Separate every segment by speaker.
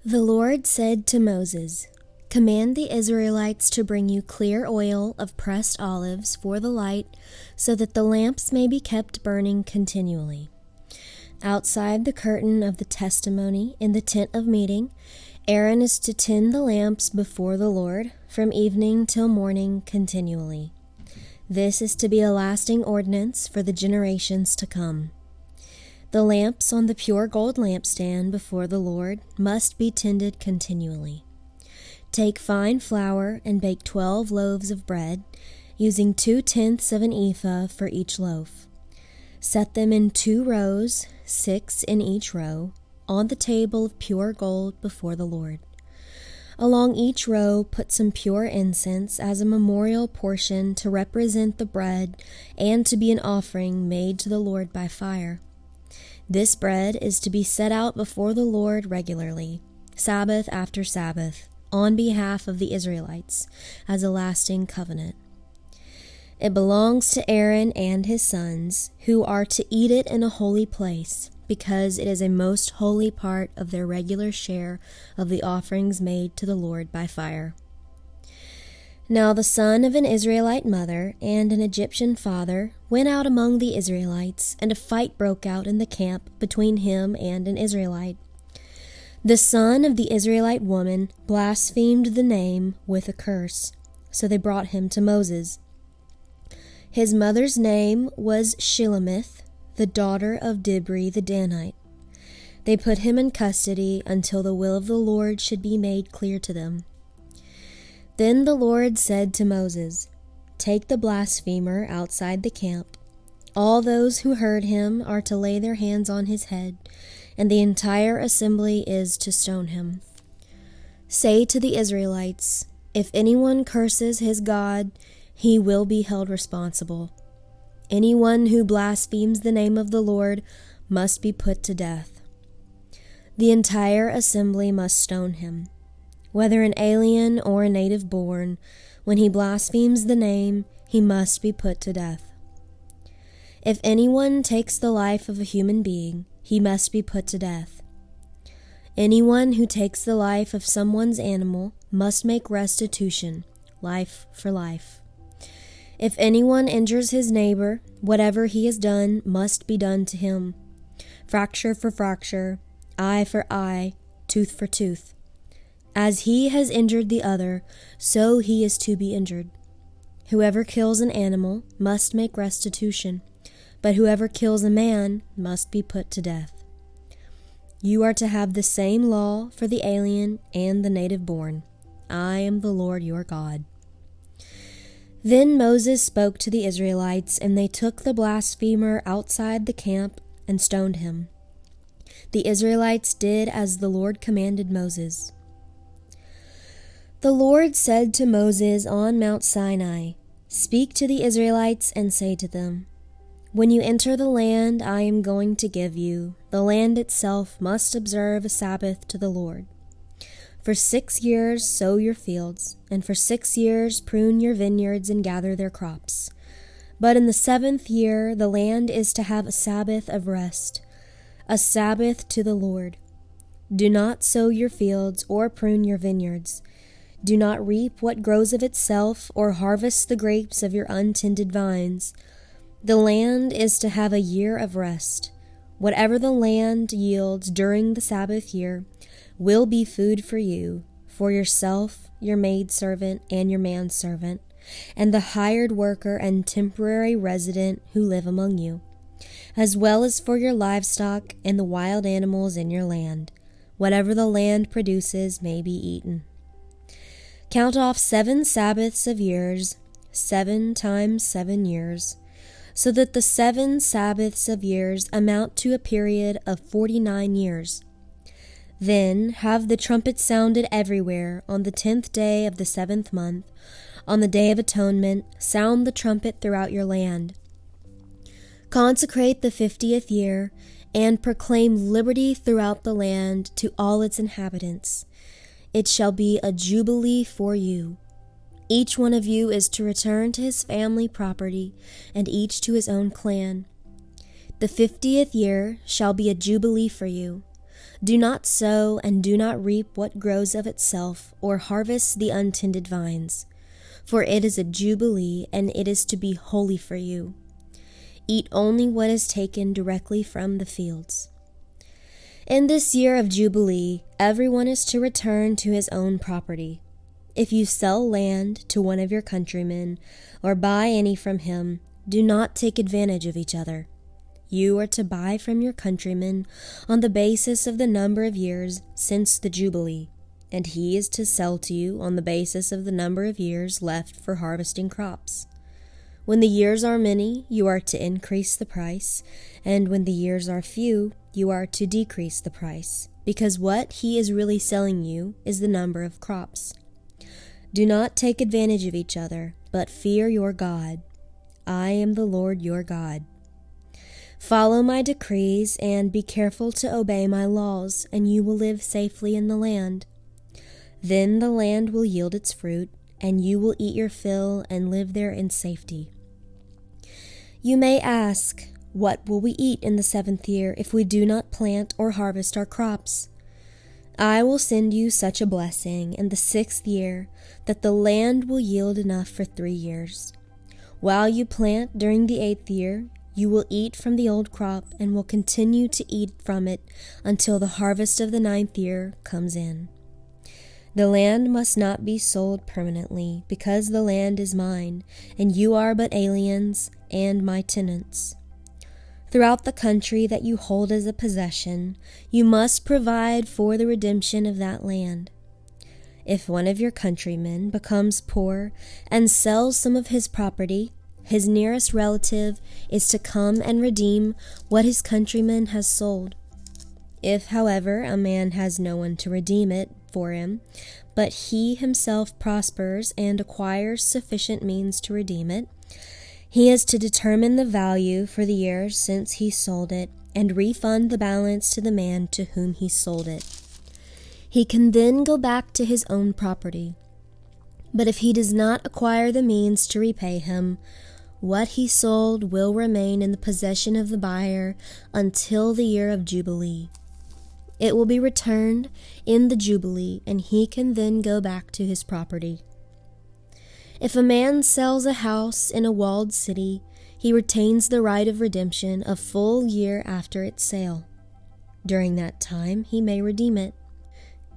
Speaker 1: The Lord said to Moses, "Command the Israelites to bring you clear oil of pressed olives for the light, so that the lamps may be kept burning continually. Outside the curtain of the testimony in the tent of meeting, Aaron is to tend the lamps before the Lord from evening till morning continually. This is to be a lasting ordinance for the generations to come. The lamps on the pure gold lampstand before the Lord must be tended continually. Take fine flour and bake 12 loaves of bread, using 2/10 of an ephah for each loaf. Set them in 2 rows, 6 in each row, on the table of pure gold before the Lord. Along each row put some pure incense as a memorial portion to represent the bread and to be an offering made to the Lord by fire. This bread is to be set out before the Lord regularly, Sabbath after Sabbath, on behalf of the Israelites, as a lasting covenant. It belongs to Aaron and his sons, who are to eat it in a holy place, because it is a most holy part of their regular share of the offerings made to the Lord by fire. Now the son of an Israelite mother and an Egyptian father went out among the Israelites, and a fight broke out in the camp between him and an Israelite. The son of the Israelite woman blasphemed the name with a curse, so they brought him to Moses. His mother's name was Shilemith, the daughter of Dibri the Danite. They put him in custody until the will of the Lord should be made clear to them. Then the Lord said to Moses, "Take the blasphemer outside the camp. All those who heard him are to lay their hands on his head, and the entire assembly is to stone him. Say to the Israelites, if anyone curses his God, he will be held responsible. Anyone who blasphemes the name of the Lord must be put to death. The entire assembly must stone him. Whether an alien or a native born, when he blasphemes the name, he must be put to death. If anyone takes the life of a human being, he must be put to death. Anyone who takes the life of someone's animal must make restitution, life for life. If anyone injures his neighbor, whatever he has done must be done to him. Fracture for fracture, eye for eye, tooth for tooth. As he has injured the other, so he is to be injured. Whoever kills an animal must make restitution, but whoever kills a man must be put to death. You are to have the same law for the alien and the native born. I am the Lord your God." Then Moses spoke to the Israelites, and they took the blasphemer outside the camp and stoned him. The Israelites did as the Lord commanded Moses. The Lord said to Moses on Mount Sinai, "Speak to the Israelites and say to them, when you enter the land I am going to give you, the land itself must observe a Sabbath to the Lord. For 6 years sow your fields, and for 6 years prune your vineyards and gather their crops. But in the 7th year the land is to have a Sabbath of rest, a Sabbath to the Lord. Do not sow your fields or prune your vineyards. Do not reap what grows of itself or harvest the grapes of your untended vines. The land is to have a year of rest. Whatever the land yields during the Sabbath year will be food for you, for yourself, your maidservant, and your manservant, and the hired worker and temporary resident who live among you, as well as for your livestock and the wild animals in your land. Whatever the land produces may be eaten. Count off 7 Sabbaths of years, 7 times 7 years, so that the 7 Sabbaths of years amount to a period of 49 years. Then have the trumpet sounded everywhere on the 10th day of the 7th month. On the Day of Atonement, sound the trumpet throughout your land. Consecrate the 50th year, and proclaim liberty throughout the land to all its inhabitants. It shall be a jubilee for you. Each one of you is to return to his family property, and each to his own clan. The 50th year shall be a jubilee for you. Do not sow and do not reap what grows of itself, or harvest the untended vines. For it is a jubilee, and it is to be holy for you. Eat only what is taken directly from the fields. In this year of jubilee, everyone is to return to his own property. If you sell land to one of your countrymen, or buy any from him, do not take advantage of each other. You are to buy from your countryman on the basis of the number of years since the jubilee, and he is to sell to you on the basis of the number of years left for harvesting crops. When the years are many, you are to increase the price, and when the years are few, you are to decrease the price, because what he is really selling you is the number of crops. Do not take advantage of each other, but fear your God. I am the Lord your God. Follow my decrees and be careful to obey my laws, and you will live safely in the land. Then the land will yield its fruit, and you will eat your fill and live there in safety. You may ask, what will we eat in the 7th year if we do not plant or harvest our crops? I will send you such a blessing in the 6th year that the land will yield enough for 3 years. While you plant during the 8th year, you will eat from the old crop and will continue to eat from it until the harvest of the 9th year comes in. The land must not be sold permanently, because the land is mine, and you are but aliens and my tenants. Throughout the country that you hold as a possession, you must provide for the redemption of that land. If one of your countrymen becomes poor and sells some of his property, his nearest relative is to come and redeem what his countryman has sold. If, however, a man has no one to redeem it for him, but he himself prospers and acquires sufficient means to redeem it, he is to determine the value for the year since he sold it and refund the balance to the man to whom he sold it. He can then go back to his own property. But if he does not acquire the means to repay him, what he sold will remain in the possession of the buyer until the year of Jubilee. It will be returned in the Jubilee, and he can then go back to his property. If a man sells a house in a walled city, he retains the right of redemption a full year after its sale. During that time, he may redeem it.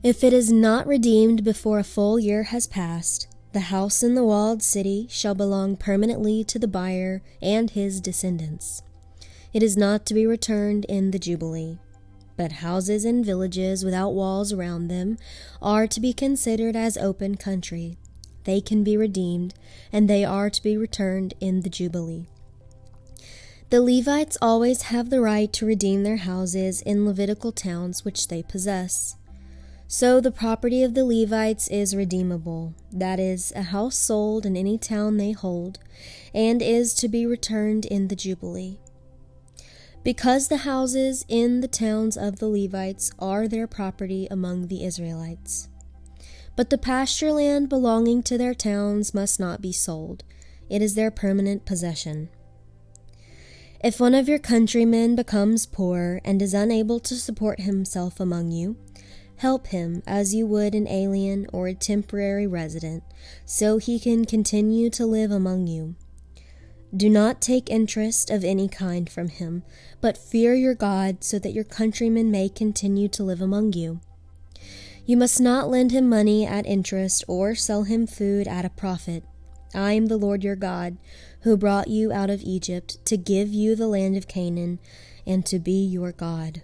Speaker 1: If it is not redeemed before a full year has passed, the house in the walled city shall belong permanently to the buyer and his descendants. It is not to be returned in the Jubilee. But houses in villages without walls around them are to be considered as open country. They can be redeemed, and they are to be returned in the Jubilee. The Levites always have the right to redeem their houses in Levitical towns which they possess. So the property of the Levites is redeemable, that is, a house sold in any town they hold, and is to be returned in the Jubilee. Because the houses in the towns of the Levites are their property among the Israelites. But the pasture land belonging to their towns must not be sold. It is their permanent possession. If one of your countrymen becomes poor and is unable to support himself among you, help him as you would an alien or a temporary resident, so he can continue to live among you. Do not take interest of any kind from him, but fear your God so that your countrymen may continue to live among you. You must not lend him money at interest or sell him food at a profit. I am the Lord your God, who brought you out of Egypt to give you the land of Canaan and to be your God.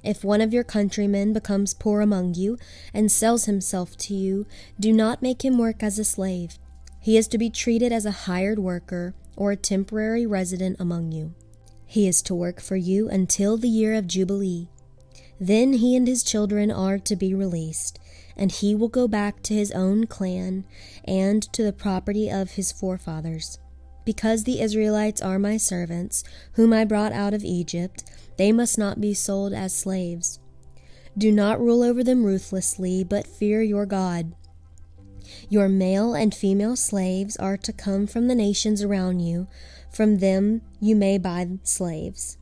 Speaker 1: If one of your countrymen becomes poor among you and sells himself to you, do not make him work as a slave. He is to be treated as a hired worker or a temporary resident among you. He is to work for you until the year of Jubilee. Then he and his children are to be released, and he will go back to his own clan and to the property of his forefathers. Because the Israelites are my servants, whom I brought out of Egypt, they must not be sold as slaves. Do not rule over them ruthlessly, but fear your God. Your male and female slaves are to come from the nations around you. From them you may buy slaves.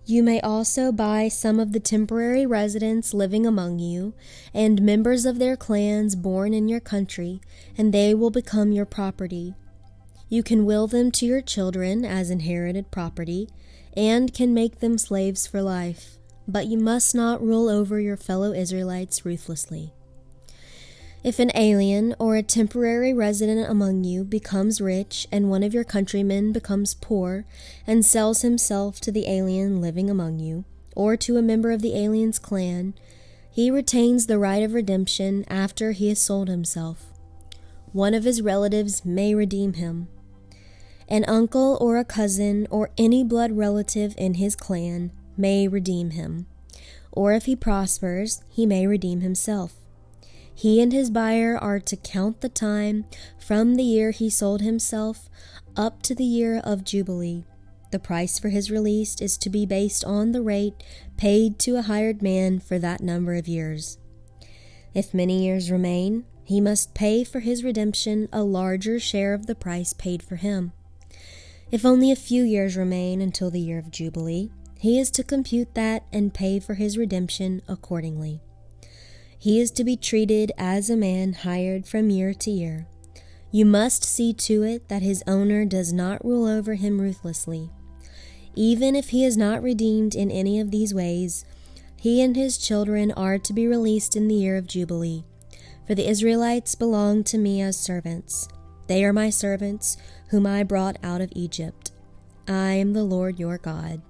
Speaker 1: You may also buy some of the temporary residents living among you, and members of their clans born in your country, and they will become your property. You can will them to your children as inherited property, and can make them slaves for life, but you must not rule over your fellow Israelites ruthlessly. If an alien or a temporary resident among you becomes rich, and one of your countrymen becomes poor, and sells himself to the alien living among you, or to a member of the alien's clan, he retains the right of redemption after he has sold himself. One of his relatives may redeem him. An uncle or a cousin or any blood relative in his clan may redeem him, or if he prospers, he may redeem himself. He and his buyer are to count the time from the year he sold himself up to the year of Jubilee. The price for his release is to be based on the rate paid to a hired man for that number of years. If many years remain, he must pay for his redemption a larger share of the price paid for him. If only a few years remain until the year of Jubilee, he is to compute that and pay for his redemption accordingly. He is to be treated as a man hired from year to year. You must see to it that his owner does not rule over him ruthlessly. Even if he is not redeemed in any of these ways, he and his children are to be released in the year of Jubilee. For the Israelites belong to me as servants. They are my servants, whom I brought out of Egypt. I am the Lord your God.